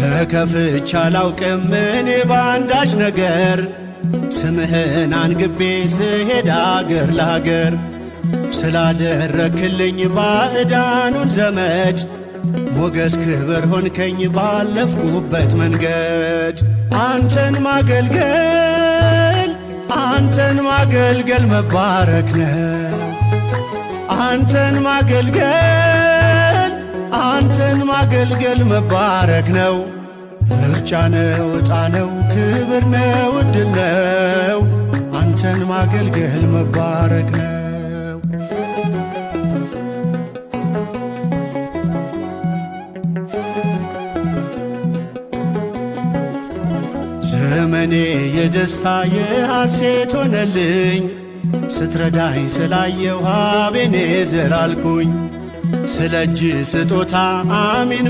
ተከፍቼ አላውቅም እኔ ባንዳች ነገር ስምህን አንግቤ ስሄድ አገር ለአገር ስላደረክልኝ ባዕዳኑን ዘመድ ሞገስ ክብር ሆንከኝ ባለፍኩበት መንገድ አንተን ማገልገል መባረክ ነው። አንተን ማገልገል መባረክ ነው። ምርጫ ነው፣ ዕጣ ነው፣ ክብር ነው፣ ዕድል ነው። አንተን ማገልገል መባረክ ነው። ዘመኔ የደስታ የሐሴት ሆነልኝ ስትረዳኝ ስላየው አቤኔዘር አልኩኝ። ስለ እጅ ስጦታ አሜን